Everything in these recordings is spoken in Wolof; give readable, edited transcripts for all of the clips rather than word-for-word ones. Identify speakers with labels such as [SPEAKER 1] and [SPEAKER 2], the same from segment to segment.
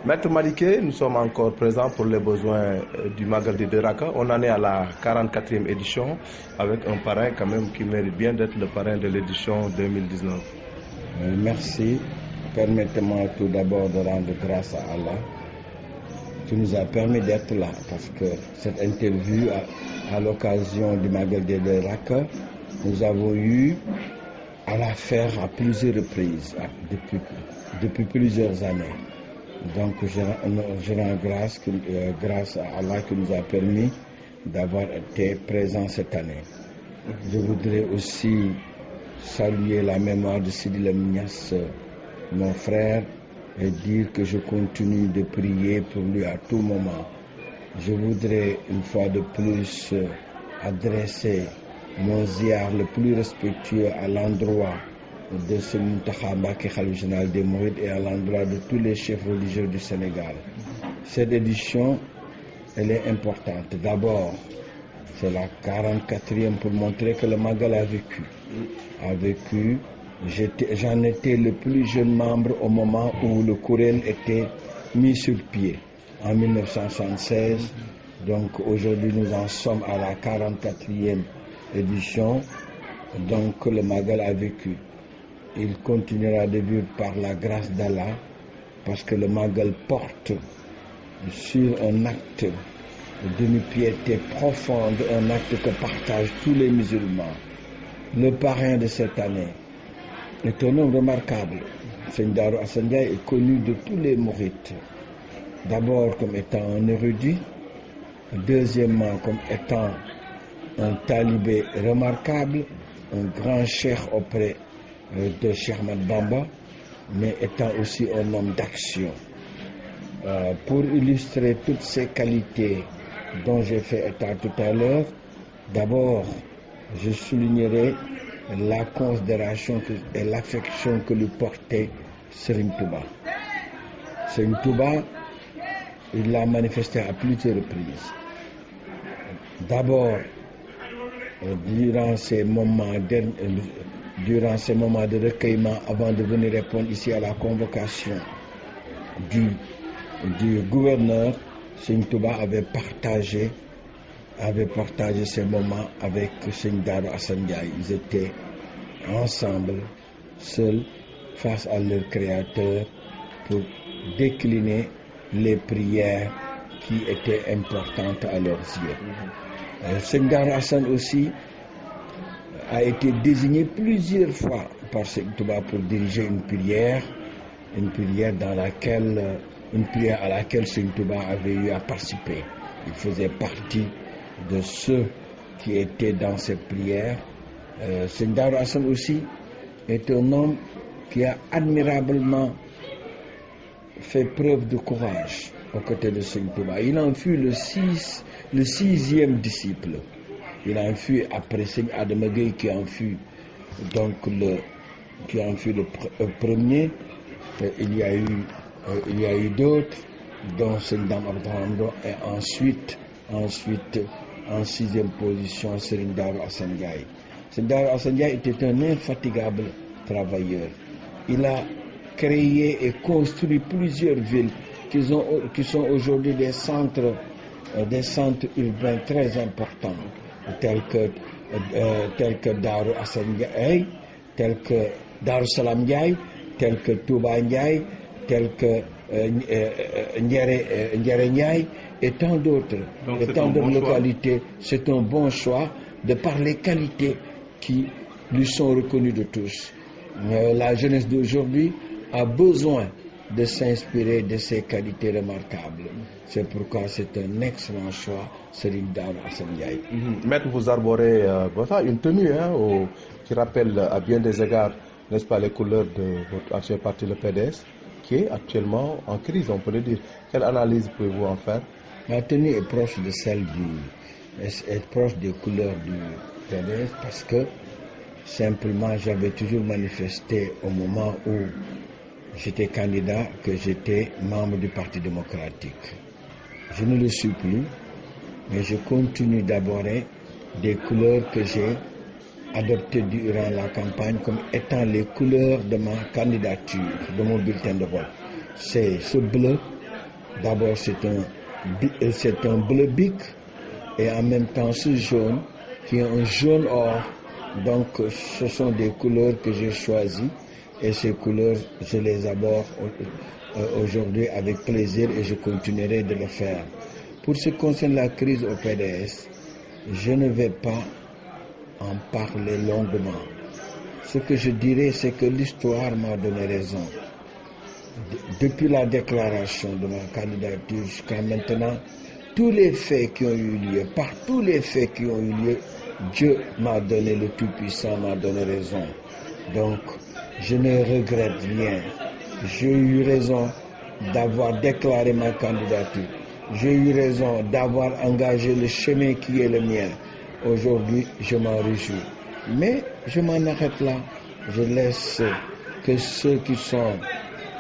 [SPEAKER 1] Maître Madické, nous sommes encore présents pour les besoins du Magal de Raka. On en est à la 44e édition avec un parrain quand même qui mérite bien d'être le parrain de l'édition 2019.
[SPEAKER 2] Merci. Permettez-moi tout d'abord de rendre grâce à Allah qui nous a permis d'être là, parce que cette interview à l'occasion du Magal de Raka, nous avons eu à la faire à plusieurs reprises depuis plusieurs années. Donc je rends grâce à Allah qui nous a permis d'avoir été présents cette année. Je voudrais aussi saluer la mémoire de Sidi Lamine Niasse, mon frère, et dire que je continue de prier pour lui à tout moment. Je voudrais une fois de plus adresser mon ziar le plus respectueux à l'endroit de ce Mountakha Mbacké, khalife général des Mourides, et à l'endroit de tous les chefs religieux du Sénégal. Cette édition, elle est importante. D'abord, c'est la 44e pour montrer que le Magal a vécu. J'en étais le plus jeune membre au moment où le Courel était mis sur pied, en 1976. Donc aujourd'hui, nous en sommes à la 44e édition. Donc le Magal a vécu. Il continuera de vivre par la grâce d'Allah, parce que le Magal porte sur un acte d'une piété profonde, un acte que partagent tous les musulmans. Le parrain de cette année est un homme remarquable. Seigne Darou Assane Ndiaye est connu de tous les mourites. D'abord comme étant un érudit, deuxièmement comme étant un talibé remarquable, un grand cheikh auprès de Cheikh Ahmadou Bamba, mais étant aussi un homme d'action. Pour illustrer toutes ces qualités dont j'ai fait état tout à l'heure, d'abord, je soulignerai la considération et l'affection que lui portait Serigne Touba. Serigne Touba, il l'a manifesté à plusieurs reprises. D'abord, durant ces moments de recueillement, avant de venir répondre ici à la convocation du gouverneur, Serigne Touba avait partagé ces moments avec Seigne Darou Assane Ndiaye. Ils étaient ensemble, seuls, face à leur Créateur, pour décliner les prières qui étaient importantes à leurs yeux. Seigne Darou Assane aussi a été désigné plusieurs fois par Seigne Touba pour diriger une prière à laquelle Seigne Touba avait eu à participer. Il faisait partie de ceux qui étaient dans cette prière. Seigne Darou Assane aussi est un homme qui a admirablement fait preuve de courage aux côtés de Seigne Touba. Il en fut le sixième disciple. Il en fut après Seigne Adama Gueye qui en fut le premier. Il y a eu d'autres, dont Seigne Dame Abdourahmane, et ensuite en sixième position Serigne Darou Assane Ndiaye. Serigne Darou Assane Ndiaye était un infatigable travailleur. Il a créé et construit plusieurs villes qui sont aujourd'hui des centres urbains très importants, tels que Darou Assane Ndiaye, tels que Darou Salam Ndiaye, tels que Touba Ndiaye, tels que Ndiare Ndiaye, et tant d'autres localités. C'est un bon choix de par les qualités qui lui sont reconnues de tous. La jeunesse d'aujourd'hui a besoin de s'inspirer de ces qualités remarquables. C'est pourquoi c'est un excellent choix, Serigne Darou Assane Ndiaye.
[SPEAKER 1] Maître, vous arborez une tenue qui rappelle à bien des égards, n'est-ce pas, les couleurs de votre ancien parti, le PDS, qui est actuellement en crise, on peut le dire. Quelle analyse pouvez-vous en faire?
[SPEAKER 2] Ma tenue est proche de est proche des couleurs du PDS, parce que simplement j'avais toujours manifesté au moment où j'étais candidat que j'étais membre du Parti démocratique. Je ne le suis plus, mais je continue d'aborder des couleurs que j'ai adoptées durant la campagne comme étant les couleurs de ma candidature, de mon bulletin de vote. c'est ce bleu. D'abord, c'est un bleu bic et en même temps ce jaune qui est un jaune or. Donc, ce sont des couleurs que j'ai choisies et ces couleurs, je les aborde aujourd'hui avec plaisir et je continuerai de le faire. Pour ce qui concerne la crise au PDS, je ne vais pas en parler longuement. Ce que je dirais, c'est que l'histoire m'a donné raison. Depuis la déclaration de ma candidature jusqu'à maintenant, tous les faits qui ont eu lieu, par tous les faits qui ont eu lieu, Dieu m'a donné, le Tout-Puissant m'a donné raison. Donc, je ne regrette rien. J'ai eu raison d'avoir déclaré ma candidature. J'ai eu raison d'avoir engagé le chemin qui est le mien. Aujourd'hui, je m'en réjouis. Mais je m'en arrête là. Je laisse que ceux qui sont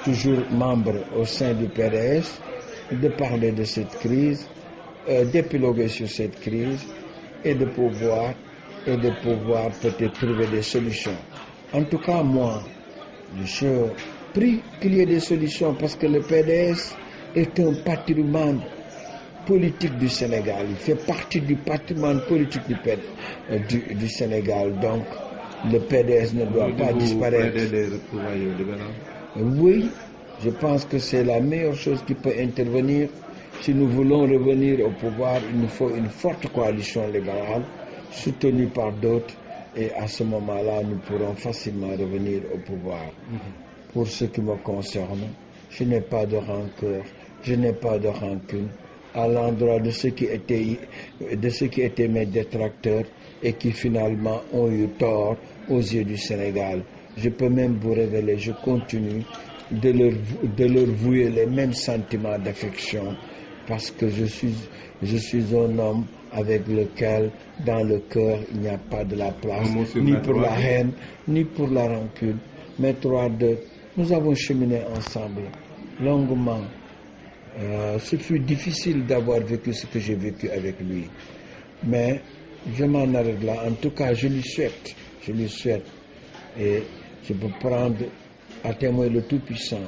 [SPEAKER 2] toujours membres au sein du PDS de parler de cette crise, d'épiloguer sur cette crise et de pouvoir peut-être trouver des solutions. En tout cas, moi, je prie qu'il y ait des solutions parce que le PDS est un patrimoine politique du Sénégal. Il fait partie du patrimoine politique du Sénégal. Donc, le PDS ne doit pas disparaître. Oui, je pense que c'est la meilleure chose qui peut intervenir. Si nous voulons revenir au pouvoir, il nous faut une forte coalition libérale soutenue par d'autres. Et à ce moment-là, nous pourrons facilement revenir au pouvoir. Pour ce qui me concerne, je n'ai pas de rancœur, je n'ai pas de rancune à l'endroit de ceux qui étaient mes détracteurs et qui finalement ont eu tort aux yeux du Sénégal. Je peux même vous révéler, je continue de leur vouer les mêmes sentiments d'affection parce que je suis un homme avec lequel, dans le cœur, il n'y a pas de la place, ni pour la haine, ni pour la rancune. Mais 3-2, nous avons cheminé ensemble, longuement. Ce fut difficile d'avoir vécu ce que j'ai vécu avec lui. Mais je m'en arrête là. En tout cas, je lui souhaite. Et je peux prendre à témoin le Tout-Puissant.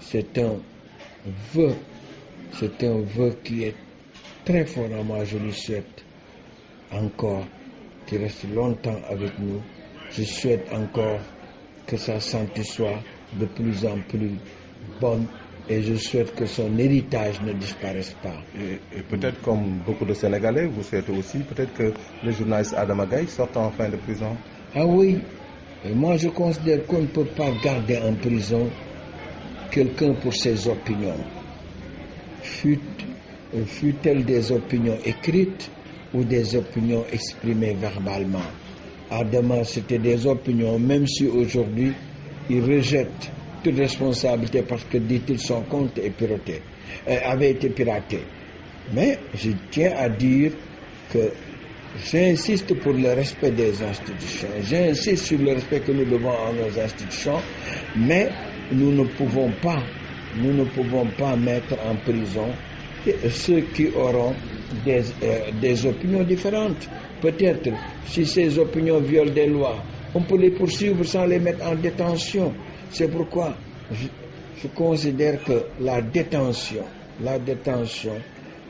[SPEAKER 2] C'est un vœu qui est très fort à moi. Je lui souhaite encore qu'il reste longtemps avec nous. Je souhaite encore que sa santé soit de plus en plus bonne et je souhaite que son héritage ne disparaisse pas.
[SPEAKER 1] Et peut-être comme beaucoup de Sénégalais, vous souhaitez aussi peut-être que le journaliste Adama Gaye sorte enfin de prison.
[SPEAKER 2] Ah oui, et moi je considère qu'on ne peut pas garder en prison quelqu'un pour ses opinions. Fut-elle des opinions écrites ou des opinions exprimées verbalement. Adama, c'était des opinions, même si aujourd'hui il rejette toute responsabilité parce que, dit-il, son compte avait été piraté. Mais je tiens à dire que j'insiste pour le respect des institutions, j'insiste sur le respect que nous devons à nos institutions, mais nous ne pouvons pas mettre en prison ceux qui auront des opinions différentes. Peut-être, si ces opinions violent des lois, on peut les poursuivre sans les mettre en détention. C'est pourquoi je considère que la détention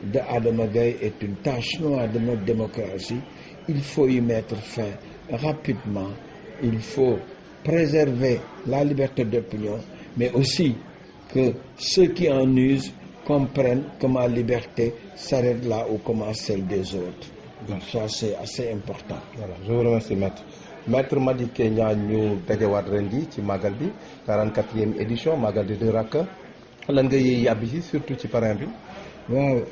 [SPEAKER 2] de Adama Gaye est une tache noire de notre démocratie. Il faut y mettre fin rapidement. Il faut préserver la liberté d'opinion, mais aussi que ceux qui en usent comprennent que ma liberté s'arrête là où commence celle des autres. Donc ça, c'est assez important.
[SPEAKER 1] Voilà, je vous remercie, maître. Maître Madické Niang ñu dajewaat ren ji ci Magal bi 44e édition Magal di 2 Rakka lan nga yëy yàbbi ci surtout ci parrain bi.
[SPEAKER 2] waaw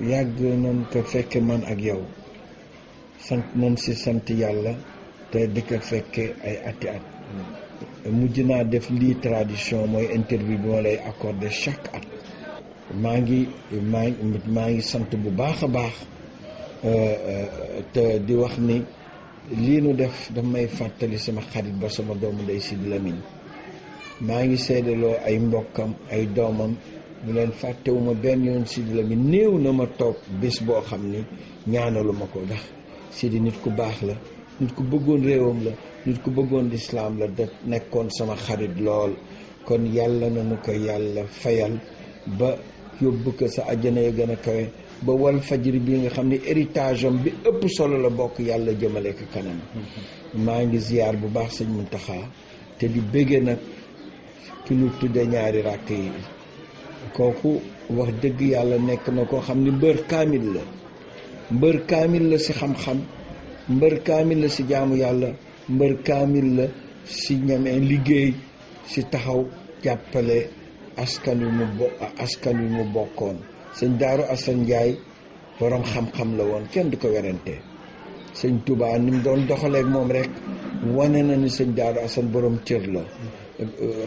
[SPEAKER 2] yàgg nañ ko fekke man ak yow sant nañ si sant yàlla te di ko fekke ay ati at mujj naa def lii tradition mooy interview bi ma lay accordé chaque at maa ngi sant bu baax a baax te di wax ni lii nu def daf may fàttali sama xarit ba sama doomu ndey Sidi Lamine maa ngi seedaloo ay mbokkam ay doomam ñu leen fàttewuma benn yoon Sidi Lamine néew na ma toog bés boo xam ni ñaanalu ma ko ndax Sidi nit ku baax la nit ku bëggoon réewam la nit ku bëggoon lislaam la da nekkoon sama xarit lool kon yàlla nañu ko yàlla fayal ba yóbbu ko sa àjjana ya gën a kawe ba wal fajri bi nga xam ne héritage am bi ëpp solo la bokk yàlla jëmale ko kanam. maa ngi ziyaar bu baax sëñ Muntaxa te di bëgge nag ki lu tudde ñaari ràkk yi kooku wax dëgg yàlla nekk na koo xam ne mbër kaamil la si xam-xam mbër kaamil la si jaamu yàlla mbër kaamil la si ñamee liggéey si taxaw jàppale askan wi mu bokkoon. sëñ Daaru Asan Njaay borom xam-xam la woon kenn du ko werante sëñ Touba ni mu doon doxaleeg moom rek wane na ni sëñ Daaru Asan borom cër la.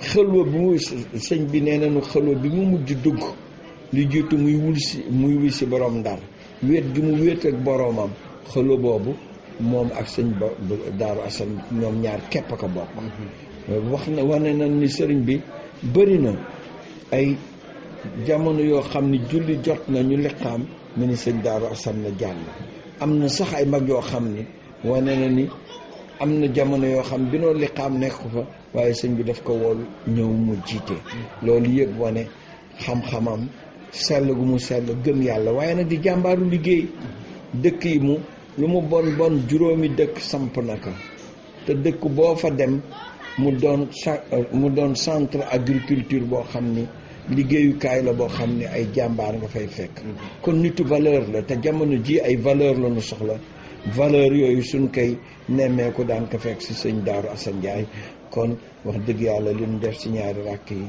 [SPEAKER 2] xëlwa bi muy sëñ bi nee nañu xëlwa bi mu mujj dugg li jiitu muy wul si borom Ndar wéet gi mu wéet ak boromam xëlwa boobu moom ak sëñ Daaru Asan ñoom ñaar képp a ko bokk. wane na ni sëriñ bi bëri na ay jamono yoo xam ni julli jot na ñu liqaam mu ni sëñ Daaru Asan na jàll. am na sax ay mag yoo xam ni wane na ni am na jamono yoo xam bi noo liqaam nekk fa waaye sëñ bi daf ko wool ñëw mu jiite. loolu yëpp wane xam-xamam sell gu mu sell gëm yàlla waaye nag di jàmbaaru liggéey. dëkk yi lu mu bon juróomi dëkk samp na ko te dëkk boo fa dem mu doon centre agriculture boo xam ni liggéeyukaay la boo xam ne ay jàmbaar nga fay fekk. kon nitu valeur la te jamono ji ay valeur la ñu soxla valeur yooyu suñ koy nemmeeku daan ko fekk si sëñ Daaru Asan Njaay kon wax dëgg yàlla li ñu def si ñaari ràkk yi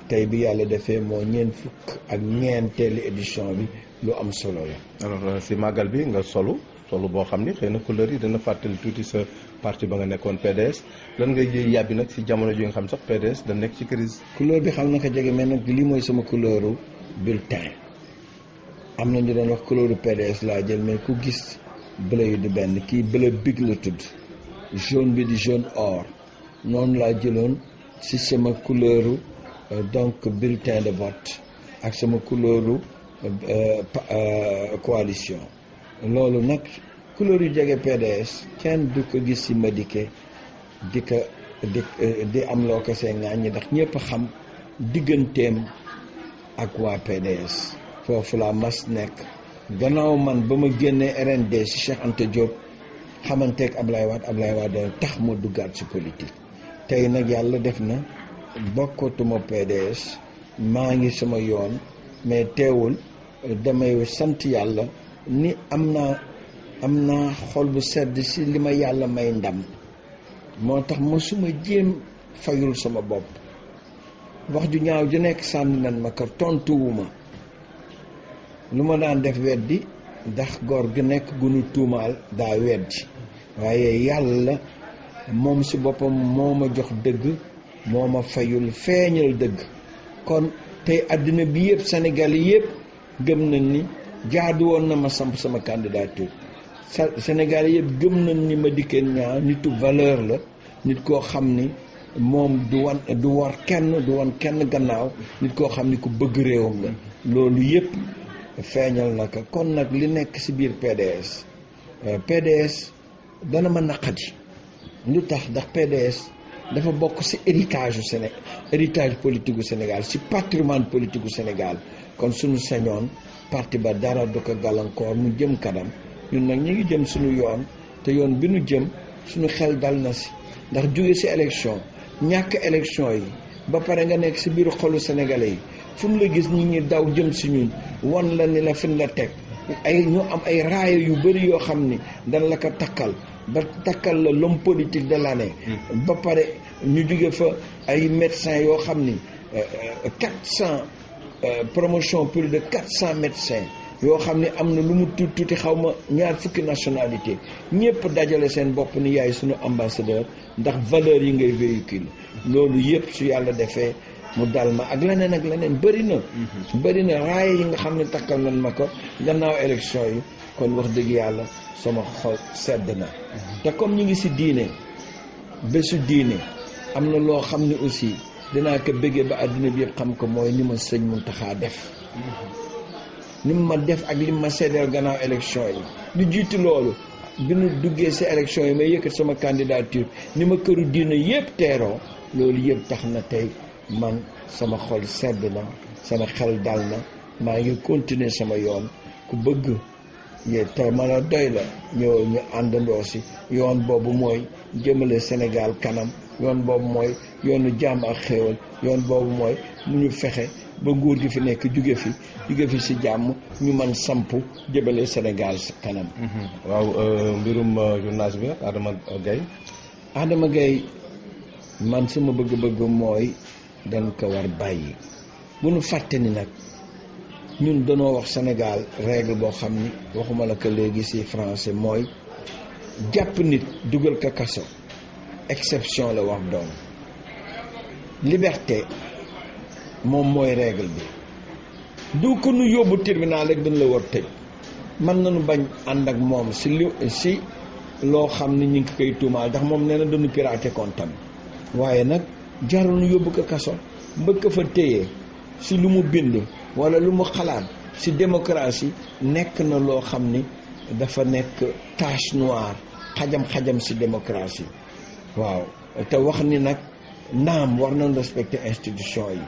[SPEAKER 2] tey bi yàlla defee moo ñeent fukk ak ñeenteelu édition bi lu am solo la.
[SPEAKER 1] alors si màggal bi nga solu boo xam ni xëy na couleur yi dana fàttali tuuti sa parti ba nga nekkoon PDS lan ngay jëy yàbbi nag si jamono ji nga xam sax PDS da nekk ci crise.
[SPEAKER 2] couleur bi xam na ko jege mais nag lii mooy sama couleuru bulletin am na ñu doon wax couleuru PDS laa jël mais ku gis bleu yi du benn kii bleu big la tudd jaune bi di jaune or noonu laa jëloon si sama couleuru donc bulletin de vote ak sama couleuru coalition. loolu nag couleur yu jege PDS kenn du ko gis ci Madické di am loo ko see ŋàññi ndax ñëpp xam digganteem ak waa PDS foofu laa mas nekk gannaaw man ba ma génnee RND ci Cheikh Anta Diop xamanteeg Ablaye Wade tax ma duggaat ci politique. tey nag yàlla def na bokkatuma PDS maa ngi sama yoon mais teewul damay sant yàlla ni am naa xol bu sedd si li ma yàlla may ndam moo tax mosuma jéem fayul sama bopp wax ju ñaaw ju nekk sànni nan ma ko tontuwuma lu ma daan def weddi ndax góor gi nekk gunu tuumaal daa weddi waaye yàlla moom si boppam moo ma jox dëgg moo ma fayul feeñal dëgg kon tey àddina bi yëpp Sénégal yi yëpp gëm nañ ni jaadu woon na ma samp sama candidature Sénégal yëpp gëm nañ ni Madické Niang nitu valeur la nit koo xam ni moom du war kenn du wan kenn gannaaw nit koo xam ni ku bëgg réewam la loolu yëpp feeñal na ko kon nag li nekk ci biir PDS dana ma naqadi lu tax ndax PDS dafa bokk ci héritage politique gu Sénégal ci patrimoine politique gu Sénégal kon suñu sañoon parti ba dara du ko gàllankoor mu jëm kanam ñun nag ñu ngi jëm suñu yoon te yoon bi nu jëm suñu xel dal na ci ndax jóge ci élection ñàkk élection yi ba pare nga nekk ci biiru xolu sénégalais yi fu mu la gis ñi ñi daw jëm ci ñun wan la ni la fin la teg ñu am ay raaya yu bëri yoo xam ni dana la ko takkal ba takkal la l'homme politique de l'année ba pare ñu jóge fa ay médecins yoo xam ni 400 promotion plus de 400 médecins yoo xam ne am na lu mu tuuti xaw ma ñaar fukki nationalité ñëpp dajale seen bopp ni yaay suñu ambassadeur ndax valeur yi ngay véhicule loolu yëpp su yàlla defee mu dal ma ak leneen bëri na raaya yi nga xam ne takkal nañ ma ko gannaaw élection yi kon wax dëgg yàlla sama xol sedd na te comme ñu ngi ci diine bésu diine am na loo xam ne aussi dinaa ko bëggee ba àddina bi yëpp xam ko mooy ni ma sëñ Muntaxa def ni ma def ak li ma seddeel gannaaw élection yi lu jiitu loolu bi nu duggee ci élection yi may yëkkat sama candidature ni ma këru diine yëpp teeroo loolu yëpp tax na tey man sama xol sedd na sama xel dal na maa ngi continuer sama yoon ku bëgg te mën a doy la ñëw ñu àndandoo si yoon boobu mooy jëmale Sénégal kanam yoon boobu mooy yoonu jàmm ak xéewal yoon boobu mooy mu ñu fexe ba nguur gi fi nekk jóge fi si jàmm ñu mën samp jëmale Sénégal si kanam.
[SPEAKER 1] waaw mbirum journaliste bi Adama Gaye
[SPEAKER 2] man sama bëgg-bëgg mooy dañ ko war bàyyi bu nu fàtte ni nag ñun danoo wax Sénégal règle boo xam ni waxuma la ko léegi ci français mooy jàpp nit dugal ko kaso exception la wax doon liberté moom mooy règle bi du ko nu yóbbu tribunal rek dañ la war tëj mën nañu bañ ànd ak moom ci loo xam ni ñu ngi koy tuumaal ndax moom nee na dañu pirater compte am waaye nag jarul nu yóbbu ko kaso mbëkk fa téye ci lu mu bind wala lu mu xalaat ci démocratie nekk na loo xam ni dafa nekk tache noire xajam ci démocratie waaw te wax ni nag naam war nañ respecter institution yi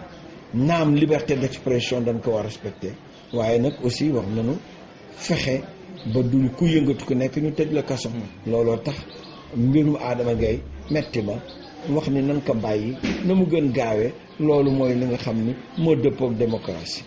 [SPEAKER 2] naam liberté d'expression dañ ko war respecter waaye nag aussi wax nañu fexe ba du ku yëngatu ku nekk ñu tëj la kaso looloo tax mbirum Adama Gaye metti ma wax ni nan ko bàyyi na mu gën gaawee loolu mooy li nga xam ni moo dëppook démocratie